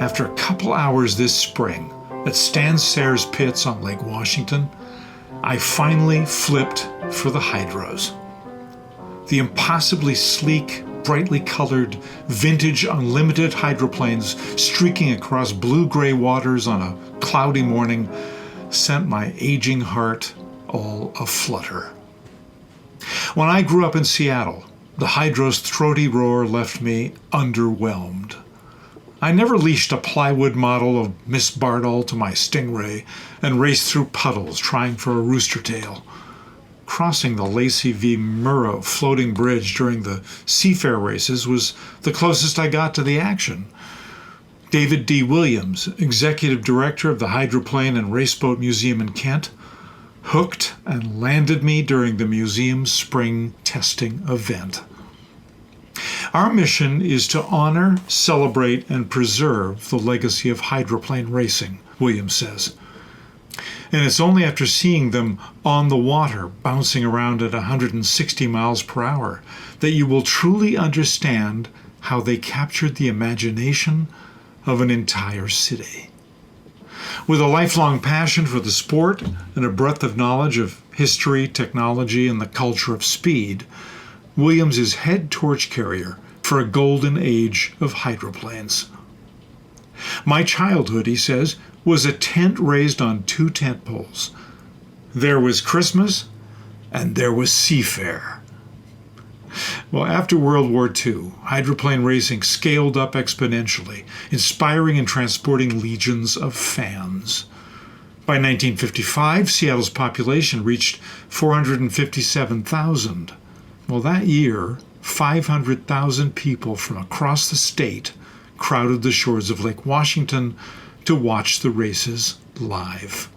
After a couple hours this spring at Stan Sayres Pits on Lake Washington, I finally flipped for the hydros. The impossibly sleek, brightly colored, vintage unlimited hydroplanes streaking across blue-gray waters on a cloudy morning sent my aging heart all aflutter. When I grew up in Seattle, the hydro's throaty roar left me underwhelmed. I never leashed a plywood model of Miss Bardol to my Stingray and raced through puddles trying for a rooster tail. Crossing the Lacey v. Murrow floating bridge during the Seafair races was the closest I got to the action. David D. Williams, executive director of the Hydroplane and Raceboat Museum in Kent, hooked and landed me during the museum's spring testing event. Our mission is to honor, celebrate, and preserve the legacy of hydroplane racing, Williams says. And it's only after seeing them on the water, bouncing around at 160 miles per hour, that you will truly understand how they captured the imagination of an entire city. With a lifelong passion for the sport and a breadth of knowledge of history, technology, and the culture of speed, Williams is head torch carrier for a golden age of hydroplanes. My childhood, he says, was a tent raised on two tent poles. There was Christmas, and there was Seafair. Well, after World War II, hydroplane racing scaled up exponentially, inspiring and transporting legions of fans. By 1955, Seattle's population reached 457,000. Well, that year, 500,000 people from across the state crowded the shores of Lake Washington to watch the races live.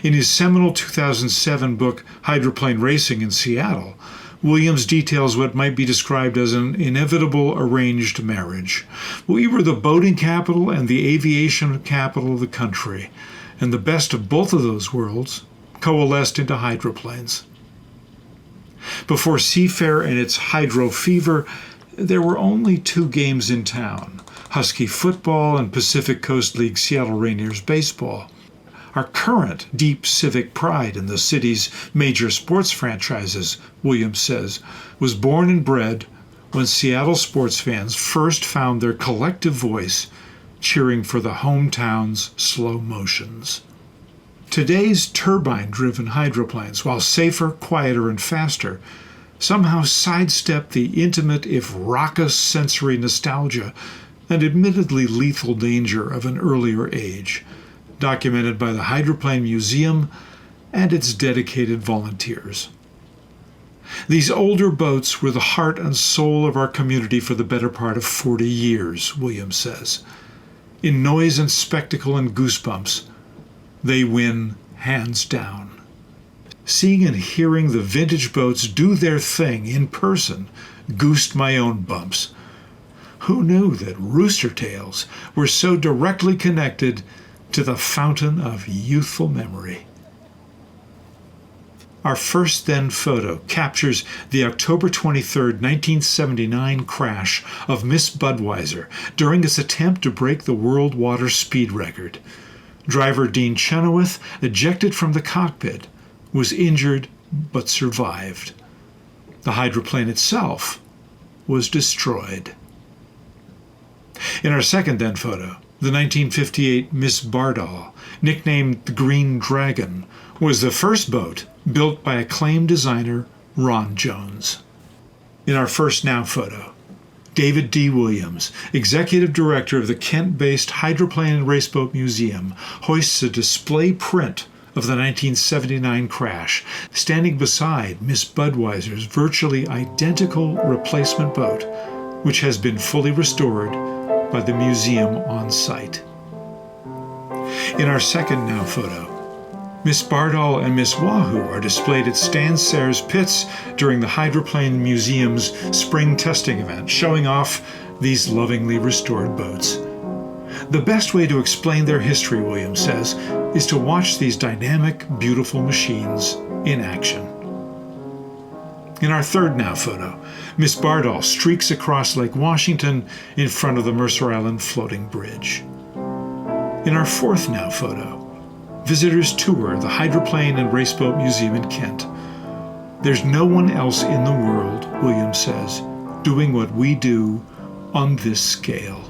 In his seminal 2007 book, Hydroplane Racing in Seattle, Williams details what might be described as an inevitable arranged marriage. We were the boating capital and the aviation capital of the country, and the best of both of those worlds coalesced into hydroplanes. Before Seafair and its hydro fever, there were only two games in town: Husky football and Pacific Coast League Seattle Rainiers baseball. Our current deep civic pride in the city's major sports franchises, Williams says, was born and bred when Seattle sports fans first found their collective voice cheering for the hometown's slow motions. Today's turbine-driven hydroplanes, while safer, quieter, and faster, somehow sidestep the intimate, if raucous, sensory nostalgia and admittedly lethal danger of an earlier age, documented by the Hydroplane Museum and its dedicated volunteers. These older boats were the heart and soul of our community for the better part of 40 years, Williams says. In noise and spectacle and goosebumps, they win hands down. Seeing and hearing the vintage boats do their thing in person goosed my own bumps. Who knew that rooster tails were so directly connected to the fountain of youthful memory? Our first then photo captures the October 23, 1979 crash of Miss Budweiser during its attempt to break the world water speed record. Driver Dean Chenoweth, ejected from the cockpit, was injured but survived. The hydroplane itself was destroyed. In our second then photo, the 1958 Miss Bardol, nicknamed the Green Dragon, was the first boat built by acclaimed designer Ron Jones. In our first now photo, David D. Williams, executive director of the Kent-based Hydroplane and Raceboat Museum, hoists a display print of the 1979 crash, standing beside Miss Budweiser's virtually identical replacement boat, which has been fully restored by the museum on site. In our second now photo, Miss Bardol and Miss Wahoo are displayed at Stan Sayres Pits during the Hydroplane Museum's spring testing event, showing off these lovingly restored boats. The best way to explain their history, Williams says, is to watch these dynamic, beautiful machines in action. In our third now photo, Miss Bardolph streaks across Lake Washington in front of the Mercer Island floating bridge. In our fourth now photo, visitors tour the Hydroplane and Raceboat Museum in Kent. There's no one else in the world, Williams says, doing what we do on this scale.